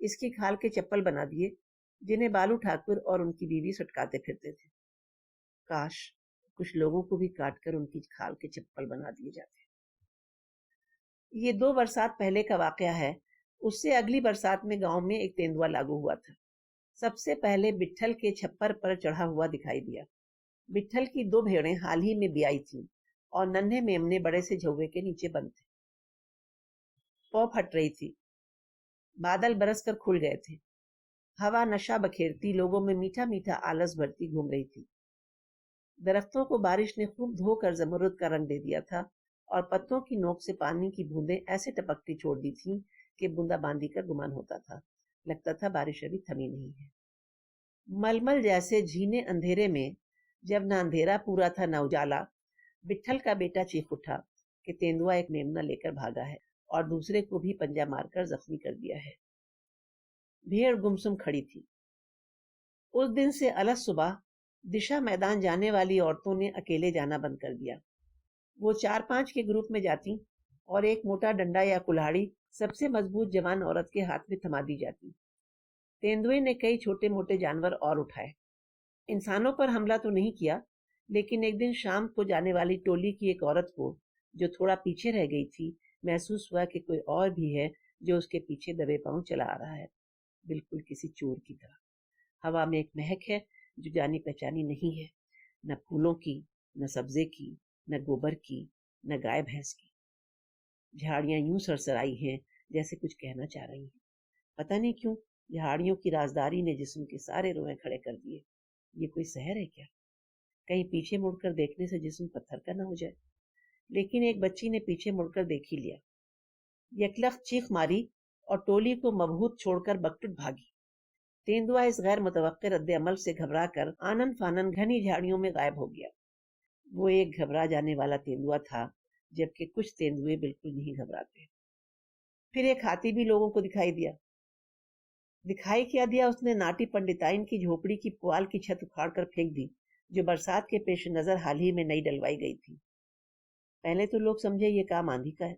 اس کی کھال کے چپل بنا دیے جنہیں بالو ٹھاکر اور ان کی بیوی سٹکاتے پھرتے تھے۔ کاش کچھ لوگوں کو بھی کاٹ کر ان کی کھال کے چپل بنا دیے جاتے۔ یہ 2 برسات پہلے کا واقعہ ہے۔ اس سے اگلی برسات میں گاؤں میں ایک تیندوا لاگو ہوا تھا۔ سب سے پہلے بٹھل کے چھپر پر چڑھا ہوا دکھائی دیا۔ بٹھل کی 2 بھیڑیں حال ہی میں بیائی تھیں اور ننھے میمنے بڑے سے جھوے کے نیچے بند تھے۔ پو پھٹ رہی تھی، بادل برس کر کھل گئے تھے، ہوا نشہ بکھیرتی لوگوں میں میٹھا میٹھا آلس بھرتی گھوم رہی تھی۔ درختوں کو بارش نے خوب دھو کر زمرد کا رنگ دے دیا تھا اور پتوں کی نوک سے پانی کی بوندیں ایسے ٹپکتی چھوڑ دی تھیں کہ بوندا باندی کا گمان ہوتا تھا، لگتا تھا بارش ابھی تھمی نہیں ہے۔ ململ جیسے جھینے اندھیرے میں جب نہ اندھیرا پورا تھا نہ اجالا، بٹھل کا بیٹا چیخ اٹھا کہ تیندوا ایک میمنا لے کر بھاگا ہے اور دوسرے کو بھی پنجہ مار کر زخمی کر دیا ہے۔ بھیڑ گمسم کھڑی تھی۔ اس دن سے الگ صبح دشا میدان جانے والی عورتوں نے اکیلے جانا بند کر دیا۔ وہ 4-5 کے گروپ میں جاتی اور ایک موٹا ڈنڈا یا کلہاڑی سب سے مضبوط جوان عورت کے ہاتھ میں تھما دی جاتی۔ تیندوے نے کئی چھوٹے موٹے جانور اور اٹھائے، انسانوں پر حملہ تو نہیں کیا، لیکن ایک دن شام کو جانے والی ٹولی کی ایک عورت کو جو تھوڑا پیچھے رہ گئی تھی محسوس ہوا کہ کوئی اور بھی ہے جو اس کے پیچھے دبے پاؤں چلا آ رہا ہے، بالکل کسی چور کی طرح۔ ہوا میں ایک مہک ہے جو جانی پہچانی نہیں ہے، نہ پھولوں کی، نہ سبزے کی، نہ گوبر کی، نہ گائے بھینس کی۔ جھاڑیاں یوں سرسرائی ہیں جیسے کچھ کہنا چاہ رہی ہیں۔ پتہ نہیں کیوں جھاڑیوں کی رازداری نے جسم کے سارے روئیں کھڑے کر دیے۔ یہ کوئی سحر ہے کیا؟ کہیں پیچھے مڑ کر دیکھنے سے جسم پتھر کا نہ ہو جائے؟ لیکن ایک بچی نے پیچھے مڑ کر دیکھ ہی لیا۔ یکلخت چیخ ماری اور ٹولی کو مبہوت چھوڑ کر بکٹٹ بھاگی۔ تیندوا اس غیر متوقع رد عمل سے گھبرا کر آنن فانن گھنی جھاڑیوں میں غائب ہو گیا۔ وہ ایک گھبرا جانے والا تیندوا تھا، جبکہ کچھ تیندوے بالکل نہیں گھبراتے۔ پھر ایک ہاتھی بھی لوگوں کو دکھائی دیا۔ دکھائی کیا دیا؟ اس نے ناٹی پنڈتائن کی جھوپڑی کی پوال کی چھت اکھاڑ کر پھینک دی جو برسات کے پیش نظر حال ہی میں نئی ڈلوائی گئی تھی۔ پہلے تو لوگ سمجھے یہ کام آندھی کا ہے،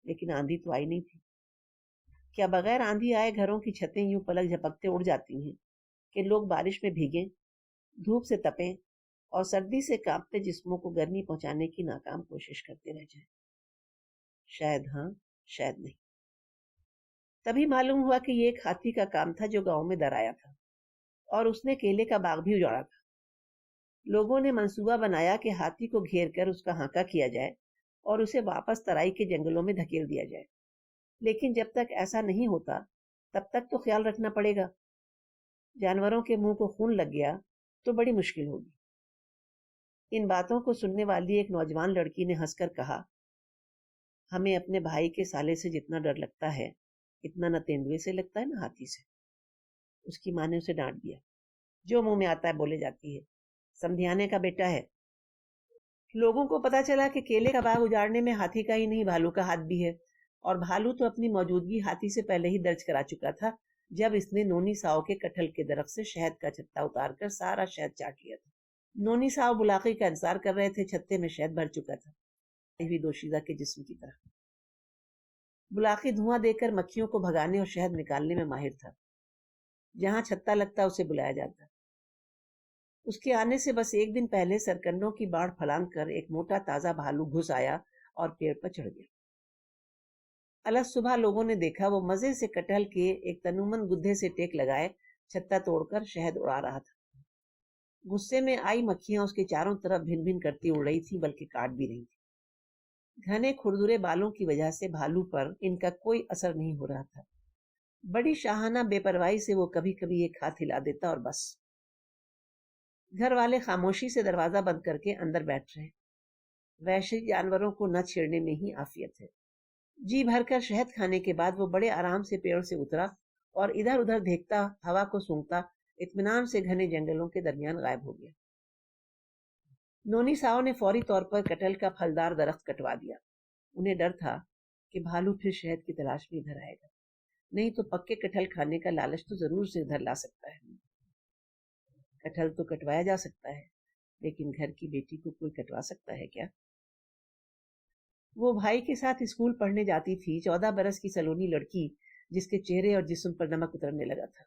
لیکن آندھی تو آئی نہیں تھی۔ کیا بغیر آندھی آئے گھروں کی چھتیں یوں پلک جھپکتے اڑ جاتی ہیں کہ لوگ بارش میں بھیگیں، دھوپ سے تپیں اور سردی سے کانپتے جسموں کو گرمی پہنچانے کی ناکام کوشش کرتے رہ جائیں؟ شاید ہاں، شاید نہیں۔ تبھی معلوم ہوا کہ یہ ایک ہاتھی کا کام تھا جو گاؤں میں در آیا تھا اور اس نے کیلے کا باغ بھی اجاڑا تھا۔ لوگوں نے منصوبہ بنایا کہ ہاتھی کو گھیر کر اس کا ہانکا کیا جائے اور اسے واپس ترائی کے جنگلوں میں دھکیل دیا جائے، لیکن جب تک ایسا نہیں ہوتا تب تک تو خیال رکھنا پڑے گا۔ جانوروں کے منہ کو خون لگ گیا تو بڑی مشکل ہوگی۔ ان باتوں کو سننے والی ایک نوجوان لڑکی نے ہنس کر کہا، ہمیں اپنے بھائی کے سالے سے جتنا ڈر لگتا ہے اتنا نہ تیندوے سے لگتا ہے نہ ہاتھی سے۔ اس کی ماں نے اسے ڈانٹ دیا، جو منہ میں آتا ہے بولے جاتی ہے، سمدھیانے کا بیٹا ہے۔ لوگوں کو پتا چلا کہ کیلے کا باغ اجاڑنے میں ہاتھی کا ہی نہیں بھالو کا ہاتھ بھی ہے، اور بھالو تو اپنی موجودگی ہاتھی سے پہلے ہی درج کرا چکا تھا جب اس نے نونی ساؤ کے کٹہل کے درخت سے شہد کا چھتا اتار کر سارا شہد چاٹ لیا تھا۔ نونی ساؤ بلاقی کا انتظار کر رہے تھے، چھتے میں شہد بھر چکا تھا، بھی دوشیزہ کے جسم کی طرح۔ بلاقی دھواں دے کر مکھیوں کو بھگانے اور شہد نکالنے میں ماہر تھا۔ جہاں چھتا لگتا اسے بلایا جاتا۔ اس کے آنے سے بس ایک دن پہلے سرکنڈوں کی باڑ پھلانگ کر ایک موٹا تازہ بھالو گھس آیا اور پیڑ پر چڑھ گیا۔ الگ صبح لوگوں نے دیکھا وہ مزے سے کٹہل کے ایک تنومند گدھے سے ٹیک لگائے چھتا توڑ کر شہد اڑا رہا تھا۔ غصے میں آئی مکھیاں اس کے چاروں طرف بھن بھن کرتی اڑ رہی تھی، بلکہ کاٹ بھی رہی تھی۔ گھنے کھردرے بالوں کی وجہ سے بھالو پر ان کا کوئی اثر نہیں ہو رہا تھا۔ بڑی شاہانہ بے پرواہی سے وہ کبھی کبھی ایک ہاتھ ہلا دیتا اور بس۔ گھر والے خاموشی سے دروازہ بند کر کے اندر بیٹھ رہے۔ وحشی جانوروں کو نہ چھیڑنے میں ہی عافیت ہے۔ جی بھر کر شہد کھانے کے بعد وہ بڑے آرام سے پیڑ سے اترا اور ادھر ادھر دیکھتا، ہوا کو سونگتا، اطمینان سے گھنے جنگلوں کے درمیان غائب ہو گیا۔ نونی ساؤ نے فوری طور پر کٹہل کا پھلدار درخت کٹوا دیا۔ انہیں ڈر تھا کہ بھالو پھر شہد کی تلاش میں ادھر آئے گا، نہیں تو پکے کٹہل کھانے کا لالچ تو ضرور سے ادھر لا سکتا ہے۔ کٹہل تو کٹوایا جا سکتا ہے، لیکن گھر کی بیٹی کو کوئی کٹوا سکتا ہے کیا؟ وہ بھائی کے ساتھ اسکول پڑھنے جاتی تھی، 14 برس کی سلونی لڑکی جس کے چہرے اور جسم پر نمک اترنے لگا تھا۔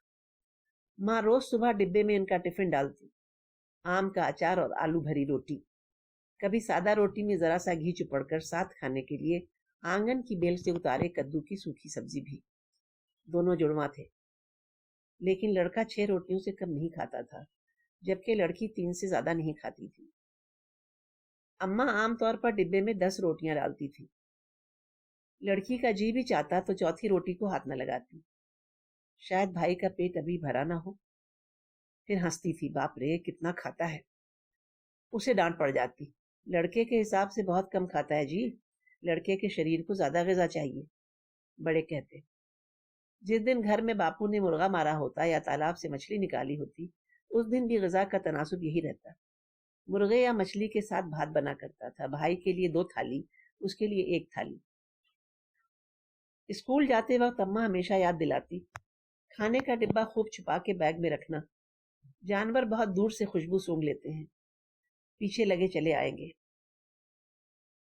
ماں روز صبح ڈبے میں ان کا ٹفن ڈالتی، آم کا اچار اور آلو بھری روٹی، کبھی سادہ روٹی میں ذرا سا گھی چپڑ کر ساتھ کھانے کے لیے آنگن کی بیل سے اتارے کدو کی سوکھی سبزی بھی۔ دونوں جڑواں تھے، لیکن لڑکا 6 روٹیوں سے کم نہیں کھاتا تھا، جبکہ لڑکی 3 سے زیادہ نہیں کھاتی تھی۔ اماں عام طور پر ڈبے میں 10 روٹیاں ڈالتی تھی۔ لڑکی کا جی بھی چاہتا تو چوتھی روٹی کو ہاتھ نہ لگاتی، شاید بھائی کا پیٹ ابھی بھرا نہ ہو۔ پھر ہنستی تھی، باپ رے کتنا کھاتا ہے۔ اسے ڈانٹ پڑ جاتی، لڑکے کے حساب سے بہت کم کھاتا ہے جی، لڑکے کے شریر کو زیادہ غذا چاہیے، بڑے کہتے۔ جس دن گھر میں باپو نے مرغا مارا ہوتا یا تالاب سے مچھلی نکالی ہوتی، اس دن بھی غذا کا تناسب یہی رہتا۔ مرغے یا مچھلی کے ساتھ بھات بنا کرتا تھا، بھائی کے لیے 2 تھالی، اس کے لیے 1 تھالی۔ اسکول جاتے وقت اماں ہمیشہ یاد دلاتی، کھانے کا ڈبہ خوب چھپا کے بیگ میں رکھنا، جانور بہت دور سے خوشبو سونگھ لیتے ہیں، پیچھے لگے چلے آئیں گے۔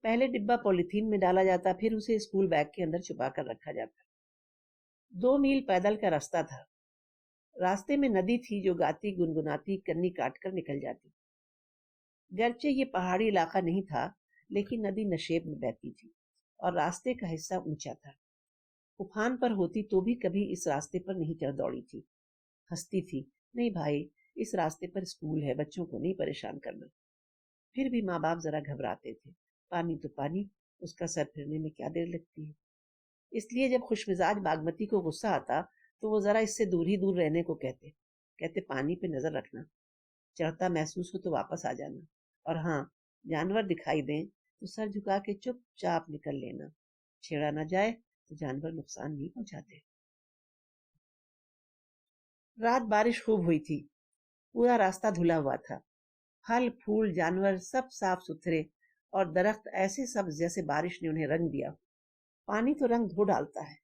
پہلے ڈبہ پولیتھین میں ڈالا جاتا، پھر اسے اسکول بیگ کے اندر چھپا کر رکھا جاتا۔ 2 میل پیدل کا راستہ تھا، راستے میں ندی تھی جو گاتی گنگناتی کنی کاٹ کر نکل جاتی۔ گرچہ یہ پہاڑی علاقہ نہیں تھا، لیکن ندی نشیب میں بہتی تھی اور راستے کا حصہ اونچا تھا۔ طوفان پر ہوتی تو بھی کبھی اس راستے پر نہیں چڑھ دوڑی تھی۔ ہنستی تھی، نہیں بھائی اس راستے پر اسکول ہے، بچوں کو نہیں پریشان کرنا۔ پھر بھی ماں باپ ذرا گھبراتے تھے، پانی تو پانی، اس کا سر پھرنے میں کیا دیر لگتی ہے۔ اس لیے جب خوش مزاج باگمتی کو غصہ آتا تو وہ ذرا اس سے دور ہی دور رہنے کو کہتے پانی پہ نظر رکھنا، چڑھتا محسوس ہو تو واپس آ جانا، اور ہاں جانور دکھائی دیں تو سر جھکا کے چپ چاپ نکل لینا، چھیڑا نہ جائے تو جانور نقصان نہیں پہنچاتے۔ رات بارش خوب ہوئی تھی، پورا راستہ دھلا ہوا تھا، پھل پھول جانور سب صاف ستھرے، اور درخت ایسے سبز جیسے بارش نے انہیں رنگ دیا۔ پانی تو رنگ دھو ڈالتا ہے،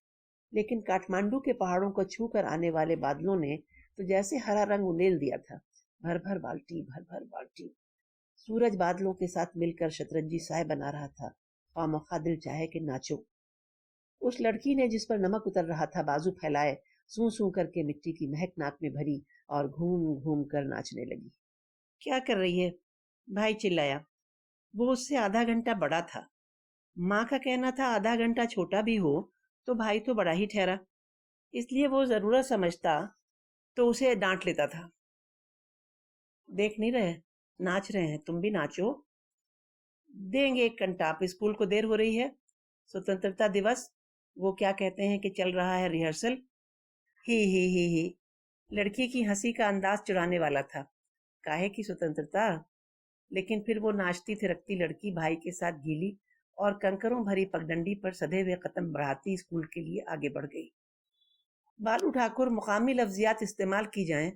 لیکن کاٹمانڈو کے پہاڑوں کو چھو کر آنے والے بادلوں نے تو جیسے ہرا رنگ انڈیل دیا تھا، بھر بھر بالٹی بھر بھر بالٹی۔ سورج بادلوں کے ساتھ مل کر شطرنجی سائے بنا رہا تھا، خواہ دل چاہے کہ ناچو۔ اس لڑکی نے جس پر نمک اتر رہا تھا بازو پھیلائے سوں سوں کر کے مٹی کی مہک ناک میں بھری اور گھوم گھوم کر ناچنے لگی۔ کیا کر رہی ہے؟ بھائی چلایا۔ وہ اس سے آدھا گھنٹہ بڑا تھا۔ ماں کا کہنا تھا آدھا گھنٹہ چھوٹا بھی ہو تو بھائی تو بڑا ہی ٹھہرا، اس لیے وہ ضرورت سمجھتا تو اسے ڈانٹ لیتا تھا۔ دیکھ نہیں رہے ناچ رہے ہیں، تم بھی ناچو۔ دیں گے 1 گھنٹہ، آپ اسکول کو دیر ہو رہی ہے، سوتنترتا دیوس، وہ کیا کہتے ہیں کہ چل رہا ہے ریہرسل۔ ہی لڑکی کی ہنسی کا انداز چڑھانے والا تھا، کاہے کی سوتنترتا؟ لیکن پھر وہ ناچتی تھرکتی لڑکی بھائی کے ساتھ گیلی اور کنکروں بھری پگڈنڈی پر سدھے ہوئے قدم بڑھاتی اسکول کے لیے آگے بڑھ گئی۔ بالو ٹھاکر مقامی لفظیات استعمال کی جائیں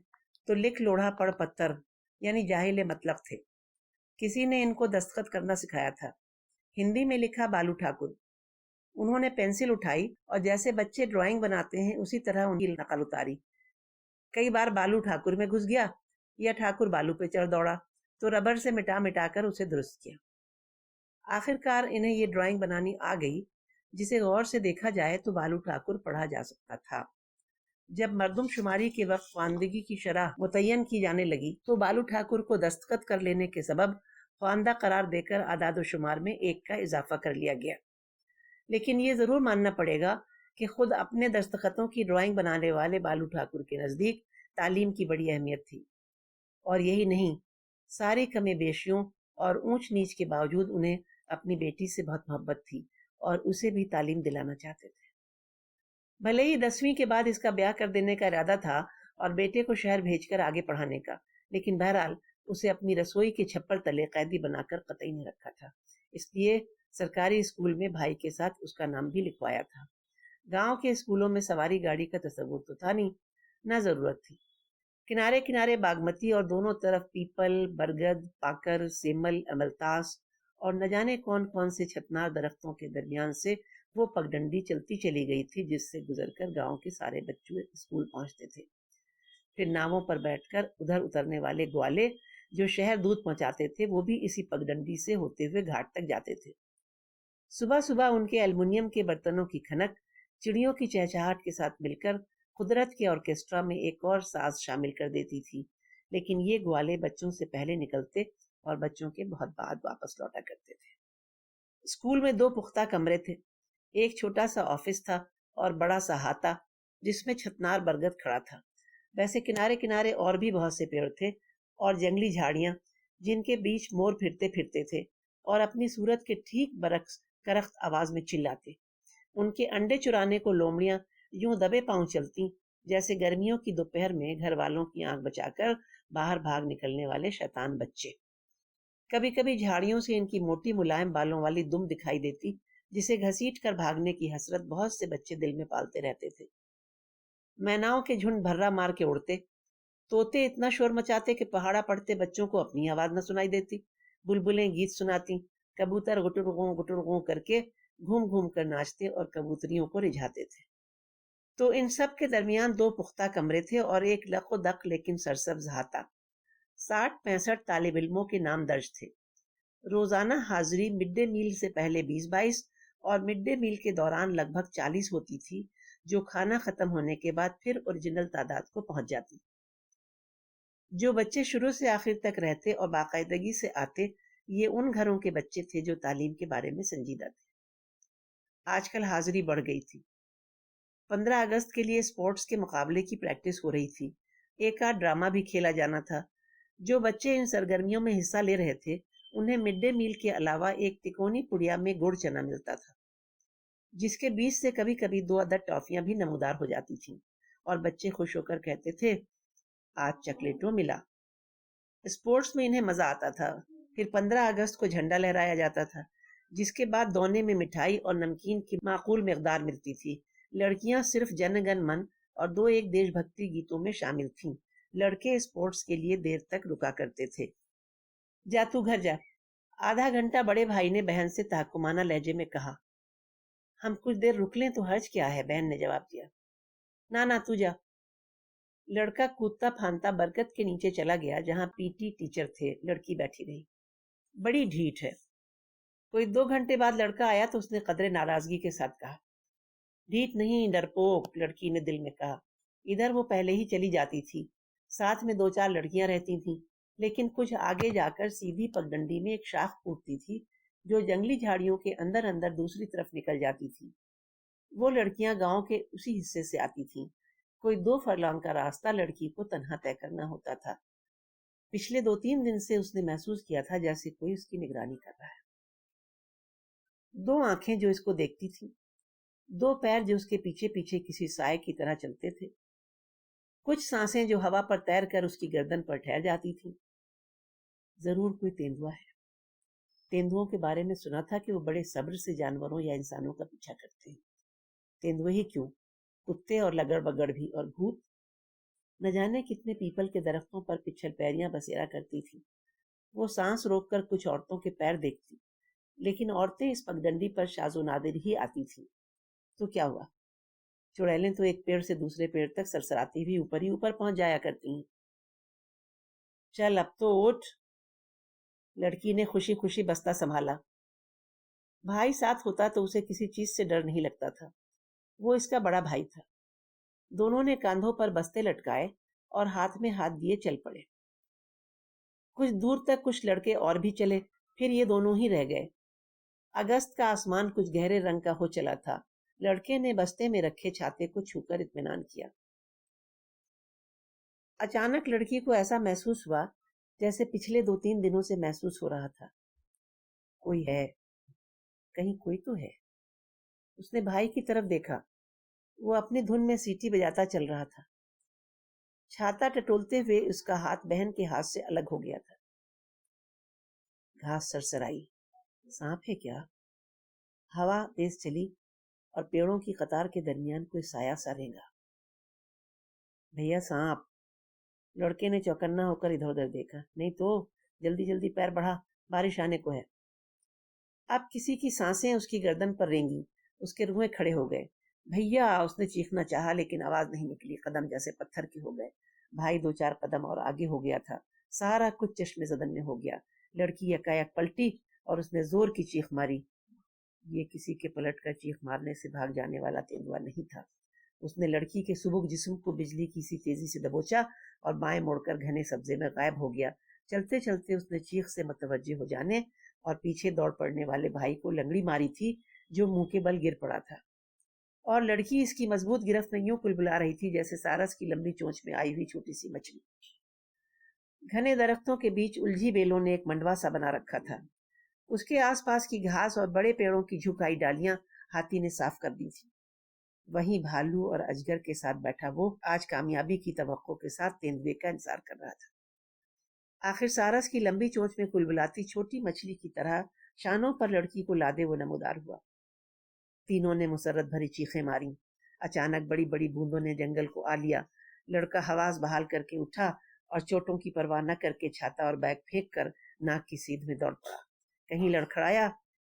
تو لکھ لوڑھا پڑھ پتھر یعنی جاہل مطلب تھے۔ کسی نے ان کو دستخط کرنا سکھایا تھا، ہندی میں لکھا بالو ٹھاکر۔ انہوں نے پینسل اٹھائی اور جیسے بچے ڈرائنگ بناتے ہیں اسی طرح ان کی نقل اتاری۔ کئی بار بالو ٹھاکر میں گھس گیا یا ٹھاکر بالو پہ چڑھ دوڑا تو ربڑ سے مٹا کر اسے درست کیا۔ آخر کار انہیں یہ ڈرائنگ بنانی آ گئی جسے غور سے دیکھا جائے تو بالو ٹھاکر پڑھا جا سکتا تھا۔ جب مردم شماری کے وقت خواندگی کی شرح متعین کی جانے لگی تو بالو ٹھاکر کو دستخط کر لینے کے سبب خواندہ قرار دے کر اعداد و شمار میں 1 کا اضافہ کر لیا گیا۔ لیکن یہ ضرور ماننا پڑے گا کہ خود اپنے دستخطوں کی ڈرائنگ بنانے والے بالو ٹھاکر کے نزدیک تعلیم کی بڑی اہمیت تھی، اور یہی نہیں، ساری کمی بیشیوں اور اونچ نیچ کے باوجود انہیں اپنی بیٹی سے بہت محبت تھی اور اسے بھی تعلیم دلانا چاہتے تھے۔ بھلے ہی 10ویں کے بعد اس کا بیاہ کر دینے کا ارادہ تھا اور بیٹے کو شہر بھیج کر آگے پڑھانے کا، لیکن بہرحال اسے اپنی رسوئی کے چھپر تلے قیدی بنا کر قطعی نہیں رکھا تھا، اس لیے سرکاری اسکول میں بھائی کے ساتھ اس کا نام بھی لکھوایا تھا۔ گاؤں کے اسکولوں میں سواری گاڑی کا تصور تو تھا نہیں، نہ ضرورت تھی۔ کنارے کنارے باگمتی اور دونوں طرف پیپل، برگد، پاکر، سیمل، املتاس اور نہ جانے کون کون سے چھتنار درختوں کے درمیان سے وہ پگڈنڈی چلتی چلی گئی تھی جس سے گزر کر گاؤں کے سارے بچے اسکول پہنچتے تھے۔ پھر ناووں پر بیٹھ کر ادھر اترنے والے گوالے جو شہر دودھ پہنچاتے تھے وہ بھی اسی پگڈنڈی سے ہوتے ہوئے گھاٹ تک جاتے تھے۔ صبح صبح ان کے ایلومینیم کے برتنوں کی کھنک چڑیوں کی چہچہاٹ کے ساتھ مل کر قدرت کے آرکیسٹرا میں ایک اور ساز شامل کر دیتی تھی، لیکن یہ گوالے بچوں سے پہلے نکلتے اور بچوں کے بہت بعد واپس لوٹا کرتے تھے۔ اسکول میں 2 پختہ کمرے تھے، ایک چھوٹا سا آفس تھا اور بڑا سا احاطہ جس میں چھتنار برگد کھڑا تھا۔ ویسے کنارے کنارے اور بھی بہت سے پیڑ تھے اور جنگلی جھاڑیاں جن کے بیچ مور پھرتے پھرتے تھے اور اپنی صورت کے ٹھیک برعکس کرخت آواز میں چلاتے۔ ان کے انڈے چرانے کو لومڑیاں یوں دبے پاؤں چلتی جیسے گرمیوں کی دوپہر میں گھر والوں کی آنکھ بچا کر باہر بھاگ نکلنے والے شیطان بچے۔ کبھی کبھی جھاڑیوں سے ان کی موٹی ملائم بالوں والی دم دکھائی دیتی جسے گھسیٹ کر بھاگنے کی حسرت بہت سے بچے دل میں پالتے رہتے تھے۔ میناؤں کے جھنڈ بھرا مار کے اڑتے، طوطے اتنا شور مچاتے کہ پہاڑا پڑتے بچوں کو اپنی آواز نہ سنائی دیتی، بلبلیں گیت سناتی، کبوتر گٹڑ کر کے گھوم گھوم کر ناچتے اور کبوتریوں کو رجھاتے تھے۔ تو ان سب کے درمیان 2 پختہ کمرے تھے اور ایک لق و دق لیکن سرسبز احاطہ۔ 60-65 طالب علموں کے نام درج تھے۔ روزانہ حاضری مڈ ڈے میل سے پہلے 20-22 اور مڈ ڈے میل کے دوران لگ بھگ 40 ہوتی تھی، جو کھانا ختم ہونے کے بعد پھر اوریجنل تعداد کو پہنچ جاتی۔ جو بچے شروع سے آخر تک رہتے اور باقاعدگی سے آتے، یہ ان گھروں کے بچے تھے جو تعلیم کے بارے میں سنجیدہ تھے۔ آج کل حاضری بڑھ گئی تھی۔ 15 اگست کے لیے سپورٹس کے مقابلے کی پریکٹس ہو رہی تھی، ایک آدھ ڈرامہ بھی کھیلا جانا تھا۔ جو بچے ان سرگرمیوں میں حصہ لے رہے تھے انہیں مڈ ڈے میل کے علاوہ ایک تکونی پڑیا میں گڑ چنا ملتا تھا، جس کے بیچ سے کبھی کبھی 2 عدد ٹافیاں بھی نمودار ہو جاتی تھیں، اور بچے خوش ہو کر کہتے تھے آج چاکلیٹوں ملا۔ اسپورٹس میں انہیں مزہ آتا تھا۔ پھر 15 اگست کو جھنڈا لہرایا جاتا تھا، جس کے بعد دونے میں مٹھائی اور نمکین کی معقول مقدار ملتی تھی۔ لڑکیاں صرف جن گن من اور 2-1 دیش بھکتی گیتوں میں شامل تھیں۔ لڑکے اسپورٹس کے لیے دیر تک رکا کرتے تھے۔ جا تو گھر جا، آدھا گھنٹہ بڑے بھائی نے بہن سے تحکمانہ لہجے میں کہا۔ ہم کچھ دیر رک لیں تو حرج کیا ہے، بہن نے جواب دیا۔ نہ تو جا۔ لڑکا کودتا پھاندتا برکت کے نیچے چلا گیا جہاں پی ٹی ٹیچر تھے۔ لڑکی بیٹھی رہی۔ بڑی ڈھیٹ ہے۔ کوئی 2 گھنٹے بعد لڑکا آیا تو اس نے قدرے ناراضگی کے ساتھ کہا۔ ڈھیٹ نہیں، ڈرپوک، لڑکی نے دل میں کہا۔ ادھر وہ پہلے ہی چلی جاتی تھی، ساتھ میں 2-4 لڑکیاں رہتی تھیں، لیکن کچھ آگے جا کر سیدھی پگڈنڈی میں ایک شاخ پھوٹتی تھی جو جنگلی جھاڑیوں کے اندر اندر دوسری طرف نکل جاتی تھی۔ وہ لڑکیاں گاؤں کے اسی حصے سے آتی تھیں۔ کوئی 2 فرلانگ کا راستہ لڑکی کو تنہا طے کرنا ہوتا تھا۔ پچھلے 2-3 دن سے اس نے محسوس کیا تھا جیسے کوئی اس کی نگرانی کر رہا ہے۔ 2 آنکھیں جو اس کو دیکھتی تھیں، 2 پیر جو اس کے پیچھے پیچھے کسی سائے کی طرح چلتے تھے، کچھ سانسیں جو ہوا پر تیر کر اس کی گردن پر ٹھہر جاتی تھیں۔ ضرور کوئی تیندوا ہے۔ تیندوؤں کے بارے میں سنا تھا کہ وہ بڑے صبر سے جانوروں یا انسانوں کا پیچھا کرتے ہیں۔ تیندوے ہی کیوں، کتے اور لگڑ بگڑ بھی، اور بھوت۔ نہ جانے کتنے پیپل کے درختوں پر پچھل پیریاں بسیرا کرتی تھی۔ وہ سانس روک کر کچھ عورتوں کے پیر دیکھتی، لیکن عورتیں اس پگڈنڈی پر شاذ و نادر ہی آتی تھیں۔ تو کیا ہوا؟ چڑیلیں تو ایک پیڑ سے دوسرے پیڑ تک سرسراتی ہوئی اوپر ہی اوپر پہنچ جایا کرتی ہیں۔ چل اب تو اٹھ۔ لڑکی نے خوشی خوشی بستہ سنبھالا۔ بھائی ساتھ ہوتا تو اسے کسی چیز سے ڈر نہیں لگتا تھا۔ وہ اس کا بڑا بھائی تھا۔ دونوں نے کاندھوں پر بستے لٹکائے اور ہاتھ میں ہاتھ دیے چل پڑے۔ کچھ دور تک کچھ لڑکے اور بھی چلے، پھر یہ دونوں ہی رہ گئے۔ اگست کا آسمان کچھ گہرے رنگ کا ہو چلا تھا۔ لڑکے نے بستے میں رکھے چھاتے کو چھو کر اطمینان کیا۔ اچانک لڑکی کو ایسا محسوس ہوا جیسے پچھلے 2-3 دنوں سے محسوس ہو رہا تھا۔ کوئی ہے، کہیں کوئی تو ہے۔ اس نے بھائی کی طرف دیکھا۔ وہ اپنی دھن میں سیٹی بجاتا چل رہا تھا۔ چھاتا ٹٹولتے ہوئے اس کا ہاتھ بہن کے ہاتھ سے الگ ہو گیا تھا۔ گھاس سرسرائی۔ سانپ ہے کیا؟ ہوا تیز چلی اور پیڑوں کی قطار کے درمیان کوئی سایہ سا رینگا۔ بھیا سانپ۔ لڑکے نے چوکنا ہو کر ادھر ادھر دیکھا۔ نہیں تو، جلدی جلدی پیر بڑھا، بارش آنے کو ہے۔ اب کسی کی سانسیں اس کی گردن پر رینگی۔ اس کے روئے کھڑے ہو گئے۔ بھیا، اس نے چیخنا چاہا لیکن آواز نہیں نکلی۔ قدم جیسے پتھر کے ہو گئے۔ بھائی 2-4 قدم اور آگے ہو گیا تھا۔ سارا کچھ چشمے زدن میں ہو گیا۔ لڑکی یکایک پلٹی اور اس نے زور کی چیخ ماری۔ یہ کسی کے پلٹ کر چیخ مارنے سے بھاگ جانے والا تیندوا نہیں تھا۔ اس نے لڑکی کے سبک جسم کو بجلی کی سی تیزی سے دبوچا اور بائیں مڑ کر گھنے سبزے میں غائب ہو گیا۔ چلتے چلتے اس نے چیخ سے متوجہ ہو جانے اور پیچھے دوڑ پڑنے والے بھائی کو لنگڑی ماری تھی جو منہ کے بل گر پڑا تھا، اور لڑکی اس کی مضبوط گرفت میں یوں کلبلا رہی تھی جیسے سارس کی لمبی چونچ میں آئی ہوئی چھوٹی سی مچھلی۔ گھنے درختوں کے بیچ الجھی بیلوں نے ایک منڈوا سا بنا رکھا تھا۔ اس کے آس پاس کی گھاس اور بڑے پیڑوں کی جھکائی ڈالیاں ہاتھی نے صاف کر دی تھی۔ وہیں بھالو اور اجگر کے ساتھ بیٹھا وہ آج کامیابی کی توقع کے ساتھ تیندوے کا انتظار کر رہا تھا۔ آخر سارس کی لمبی چونچ میں کلبلاتی چھوٹی مچھلی کی طرح شانوں پر لڑکی کو لادے وہ نمودار ہوا۔ تینوں نے مسرت بھری چیخیں ماری۔ اچانک بڑی بڑی بوندوں نے جنگل کو آ لیا۔ لڑکا حواس بحال کر کے اٹھا اور چوٹوں کی پرواہ نہ کر کے چھاتا اور بیگ پھینک کر ناک کی سیدھ میں دوڑ پڑا۔ کہیں لڑکھڑایا،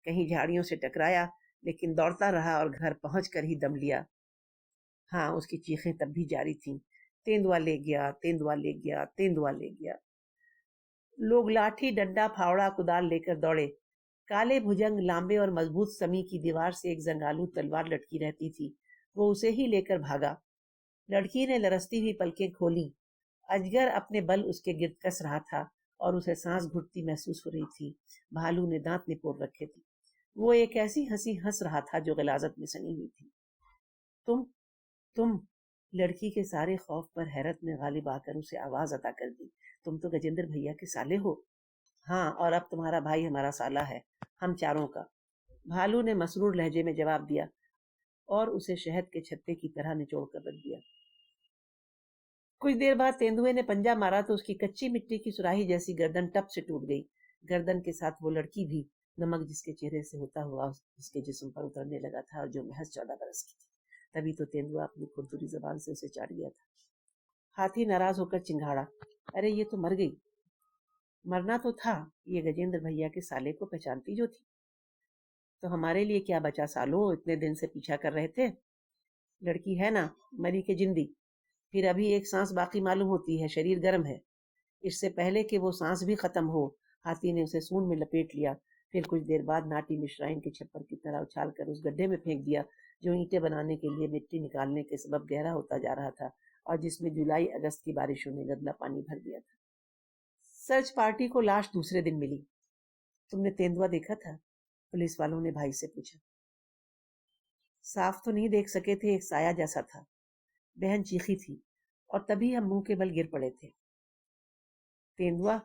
کہیں جھاڑیوں سے ٹکرایا، لیکن دوڑتا رہا اور گھر پہنچ کر ہی دم لیا۔ ہاں، اس کی چیخیں تب بھی جاری تھیں، تیندوا لے گیا، تیندوا لے گیا، تیندوا لے گیا۔ لوگ لاٹھی، ڈنڈا، پھاوڑا، کدال لے کر دوڑے۔ کالے بھجنگ، لامبے اور مضبوط سمی کی دیوار سے ایک زنگالو تلوار لٹکی رہتی تھی، وہ اسے ہی لے کر بھاگا۔ لڑکی نے لرزتی ہوئی پلکیں کھولیں۔ اجگر اپنے بل اس کے گرد کس رہا تھا اور اسے سانس گھٹتی محسوس ہو رہی تھی۔ بھالو نے دانت نپور رکھے تھے۔ وہ ایک ایسی ہنسی ہنس رہا تھا جو غلاظت میں سنی ہوئی تھی۔ تم لڑکی کے سارے خوف پر حیرت نے غالب آ کر اسے آواز عطا کر دی۔ تم تو گجیندر بھیا کے سالے ہو؟ ہاں، اور اب تمہارا بھائی ہمارا سالہ ہے، ہم چاروں کا، بھالو نے مسرور لہجے میں جواب دیا اور اسے شہد کے چھتے کی طرح نچوڑ کر رکھ دیا۔ کچھ دیر بعد تیندوے نے پنجہ مارا تو اس کی کچی مٹی کی سراہی جیسی گردن ٹپ سے ٹوٹ گئی۔ گردن کے ساتھ وہ لڑکی بھی، نمک جس کے چہرے سے ہوتا ہوا اس کے جسم پر اترنے لگا تھا اور جو محض 14 برس کی تھی۔ تبھی تو تیندوا اپنی کھردری زبان سے اسے چاٹ گیا تھا۔ ہاتھی ناراض ہو کر چنگھاڑا، ارے یہ تو مر گئی۔ مرنا تو تھا، یہ گجیندر بھیا کے سالے کو پہچانتی جو تھی۔ تو ہمارے لیے کیا بچا سالو، اتنے دن سے پیچھا کر رہے تھے۔ لڑکی ہے نا، مری کے جندی، پھر ابھی ایک سانس باقی معلوم ہوتی ہے، شریر گرم ہے۔ اس سے پہلے کہ وہ سانس بھی ختم ہو، ہاتھی نے اسے سونڈ میں لپیٹ لیا، پھر کچھ دیر بعد ناٹی مشرائن کے چھپر کی طرح اچھال کر اس گڈھے میں پھینک دیا جو اینٹیں بنانے کے لیے مٹی نکالنے کے سبب گہرا ہوتا جا رہا تھا اور جس میں جولائی اگست کی بارشوں نے گدلا پانی بھر دیا تھا۔ سرچ پارٹی کو لاش دوسرے دن ملی۔ تم نے تیندوا دیکھا تھا؟ پولیس والوں نے بھائی سے پوچھا۔ صاف تو نہیں دیکھ سکے تھے، ایک سایہ جیسا تھا۔ بہن چیخی تھی اور تبھی ہم منہ کے بل گر پڑے تھے۔ تیندوا؟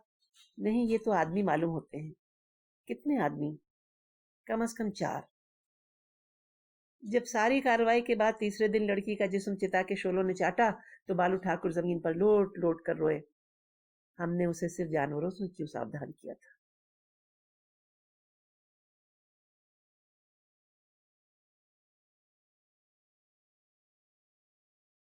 نہیں، یہ تو آدمی معلوم ہوتے ہیں۔ کتنے آدمی؟ کم از کم 4۔ جب ساری کارروائی کے بعد تیسرے دن لڑکی کا جسم چتا کے شعلوں نے چاٹا تو بالو ٹھاکر زمین پر لوٹ لوٹ کر روئے۔ ہم نے اسے صرف جانوروں سے کیوں ساودھان کیا تھا؟